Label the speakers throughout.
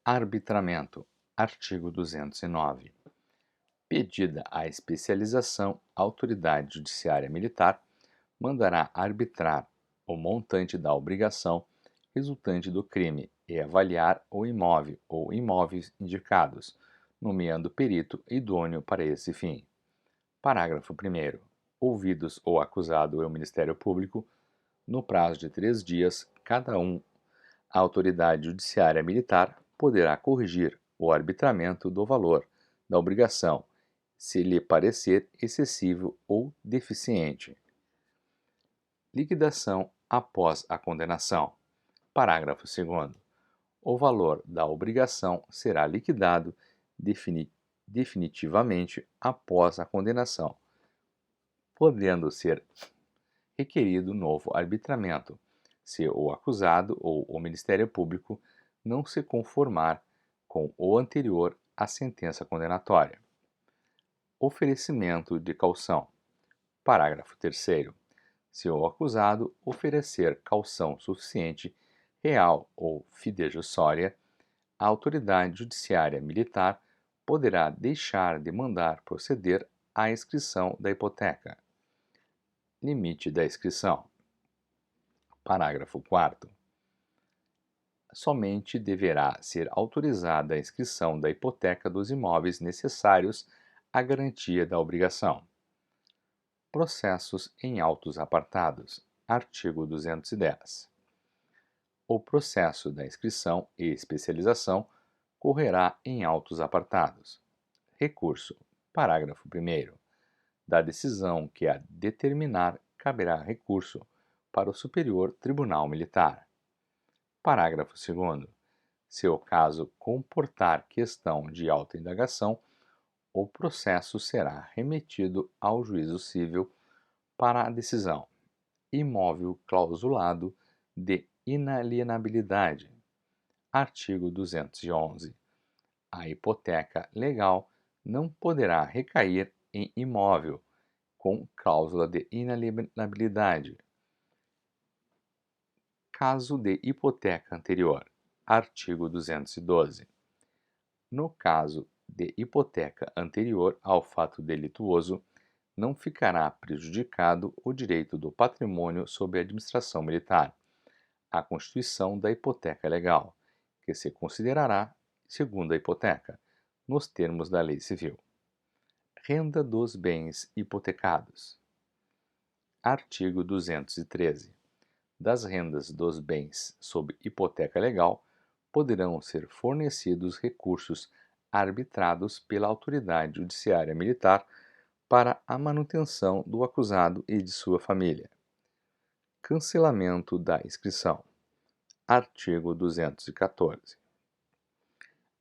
Speaker 1: Arbitramento. Artigo 209. Pedida a especialização, a autoridade judiciária militar mandará arbitrar o montante da obrigação resultante do crime e avaliar o imóvel ou imóveis indicados, nomeando perito idôneo para esse fim. Parágrafo 1º. Ouvidos o acusado e o Ministério Público, no prazo de 3 dias, cada um, a autoridade judiciária militar poderá corrigir o arbitramento do valor da obrigação, se lhe parecer excessivo ou deficiente. Liquidação após a condenação. Parágrafo 2º. O valor da obrigação será liquidado definitivamente após a condenação, podendo ser requerido novo arbitramento, se o acusado ou o Ministério Público não se conformar com o anterior à sentença condenatória. Oferecimento de caução. Parágrafo 3º. Se o acusado oferecer caução suficiente, real ou fidejussória, a autoridade judiciária militar poderá deixar de mandar proceder à inscrição da hipoteca. Limite da inscrição. Parágrafo 4º. Somente deverá ser autorizada a inscrição da hipoteca dos imóveis necessários à garantia da obrigação. Processos em autos apartados. Artigo 210. O processo da inscrição e especialização correrá em autos apartados. Recurso. Parágrafo 1º. Da decisão que a determinar, caberá recurso para o Superior Tribunal Militar. Parágrafo 2º. Se o caso comportar questão de alta indagação, o processo será remetido ao juízo civil para a decisão. Imóvel clausulado de inalienabilidade. Artigo 211. A hipoteca legal não poderá recair em imóvel com cláusula de inalienabilidade. Caso de hipoteca anterior. Artigo 212. No caso de hipoteca anterior ao fato delituoso, não ficará prejudicado o direito do patrimônio sob a administração militar, a constituição da hipoteca legal, que se considerará segunda hipoteca, nos termos da lei civil. Renda dos bens hipotecados. Artigo 213. Das rendas dos bens sob hipoteca legal poderão ser fornecidos recursos arbitrados pela autoridade judiciária militar para a manutenção do acusado e de sua família. Cancelamento da inscrição. Artigo 214.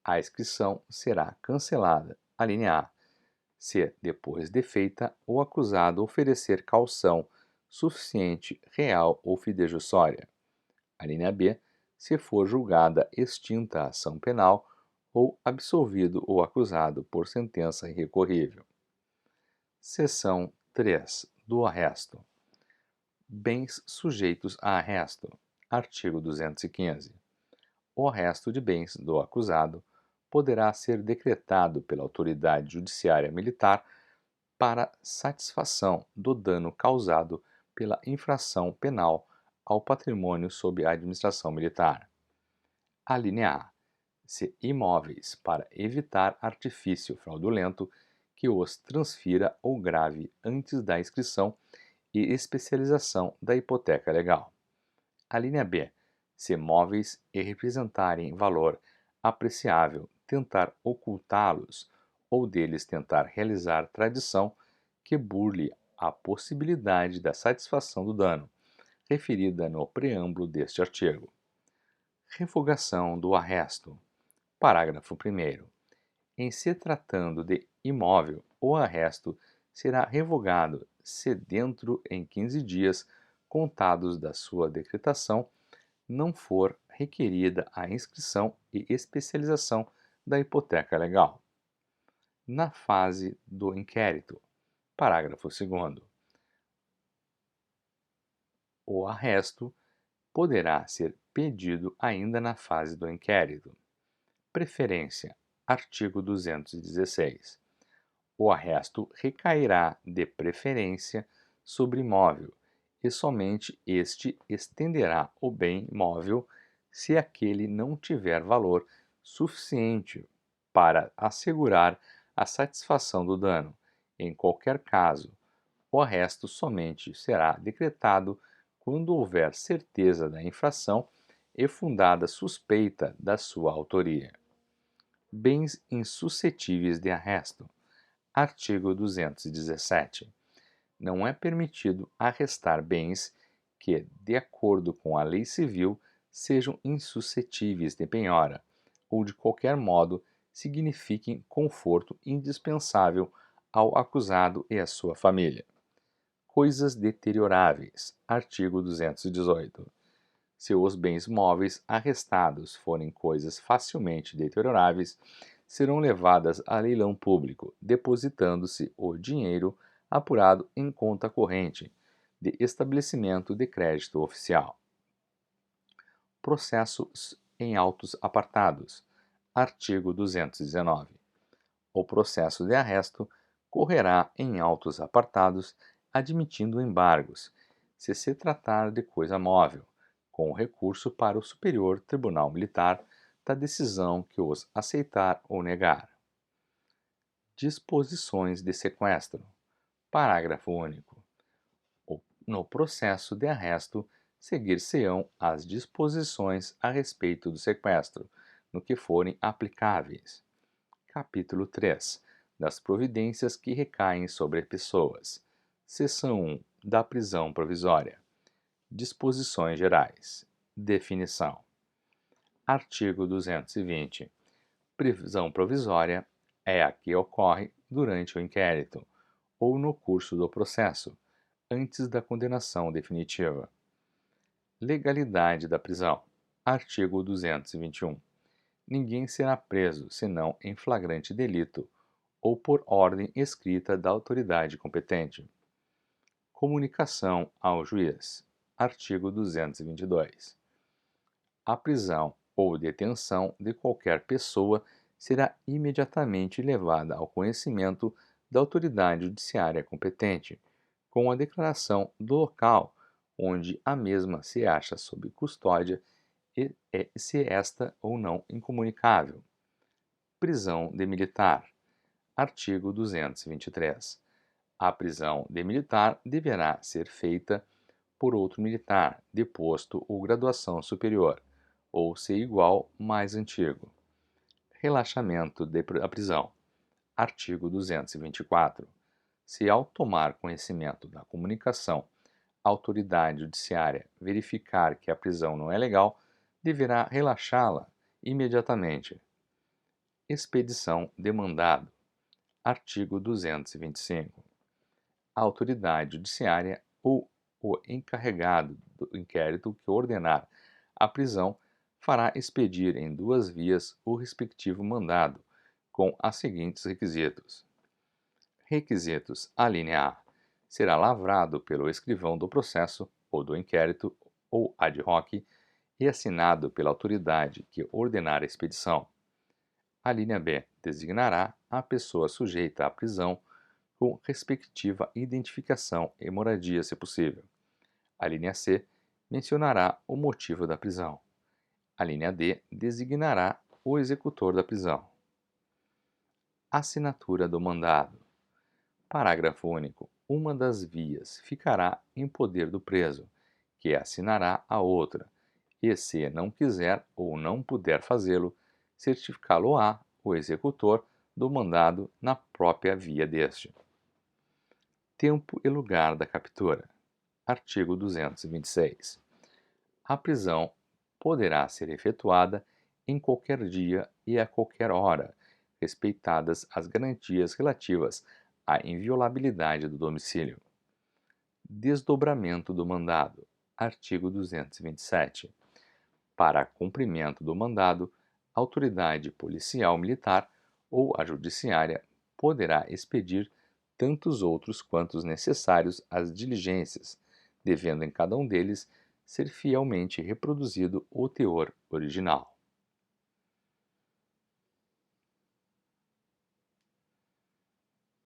Speaker 1: A inscrição será cancelada, alínea A, se, depois de feita, o acusado oferecer caução suficiente, real ou fidejussória. Alínea B, se for julgada extinta a ação penal ou absolvido o acusado por sentença irrecorrível. Seção 3 do arresto. Bens sujeitos a arresto. Artigo 215. O arresto de bens do acusado poderá ser decretado pela autoridade judiciária militar para satisfação do dano causado pela infração penal ao patrimônio sob a administração militar. Alínea A. Se imóveis para evitar artifício fraudulento que os transfira ou grave antes da inscrição e especialização da hipoteca legal. Alínea B. Se móveis e representarem valor apreciável, tentar ocultá-los ou deles tentar realizar tradição que burle a possibilidade da satisfação do dano, referida no preâmbulo deste artigo. Revogação do arresto. Parágrafo 1º. Em se tratando de imóvel, o arresto será revogado se dentro em 15 dias contados da sua decretação não for requerida a inscrição e especialização da hipoteca legal. Na fase do inquérito. Parágrafo 2º. O arresto poderá ser pedido ainda na fase do inquérito. Preferência. Artigo 216. O arresto recairá de preferência sobre imóvel, e somente este estenderá o bem móvel se aquele não tiver valor suficiente para assegurar a satisfação do dano. Em qualquer caso, o arresto somente será decretado quando houver certeza da infração e fundada suspeita da sua autoria. Bens insuscetíveis de arresto. Artigo 217. Não é permitido arrestar bens que, de acordo com a lei civil, sejam insuscetíveis de penhora ou de qualquer modo signifiquem conforto indispensável ao acusado e à sua família. Coisas deterioráveis. Artigo 218. Se os bens móveis arrestados forem coisas facilmente deterioráveis, serão levadas a leilão público, depositando-se o dinheiro apurado em conta corrente de estabelecimento de crédito oficial. Processos em autos apartados. Artigo 219. O processo de arresto correrá em autos apartados, admitindo embargos, se tratar de coisa móvel, com recurso para o Superior Tribunal Militar da decisão que os aceitar ou negar. Disposições de sequestro. Parágrafo único. No processo de arresto, seguir-se-ão as disposições a respeito do sequestro, no que forem aplicáveis. Capítulo 3. Das providências que recaem sobre pessoas. Seção 1. Da prisão provisória. Disposições gerais. Definição. Artigo 220. Prisão provisória é a que ocorre durante o inquérito ou no curso do processo, antes da condenação definitiva. Legalidade da prisão. Artigo 221. Ninguém será preso senão em flagrante delito ou por ordem escrita da autoridade competente. Comunicação ao juiz. Artigo 222. A prisão ou detenção de qualquer pessoa será imediatamente levada ao conhecimento da autoridade judiciária competente, com a declaração do local onde a mesma se acha sob custódia e se esta ou não incomunicável. Prisão de militar. Artigo 223. A prisão de militar deverá ser feita por outro militar, de posto ou graduação superior, ou se igual, mais antigo. Relaxamento da prisão. Artigo 224. Se ao tomar conhecimento da comunicação, a autoridade judiciária verificar que a prisão não é legal, deverá relaxá-la imediatamente. Expedição de mandado. Artigo 225. A autoridade judiciária ou o encarregado do inquérito que ordenar a prisão fará expedir em duas vias o respectivo mandado, com os seguintes requisitos. Requisitos: alínea A. Será lavrado pelo escrivão do processo ou do inquérito ou ad hoc e assinado pela autoridade que ordenar a expedição. A linha B designará a pessoa sujeita à prisão com respectiva identificação e moradia, se possível. A linha C mencionará o motivo da prisão. A linha D designará o executor da prisão. Assinatura do mandado. Parágrafo único. Uma das vias ficará em poder do preso, que assinará a outra, e se não quiser ou não puder fazê-lo, certificá-lo-á o executor do mandado na própria via deste. Tempo e lugar da captura. Artigo 226. A prisão poderá ser efetuada em qualquer dia e a qualquer hora, respeitadas as garantias relativas à inviolabilidade do domicílio. Desdobramento do mandado. Artigo 227. Para cumprimento do mandado, a autoridade policial militar ou a judiciária poderá expedir tantos outros quantos necessários às diligências, devendo em cada um deles ser fielmente reproduzido o teor original.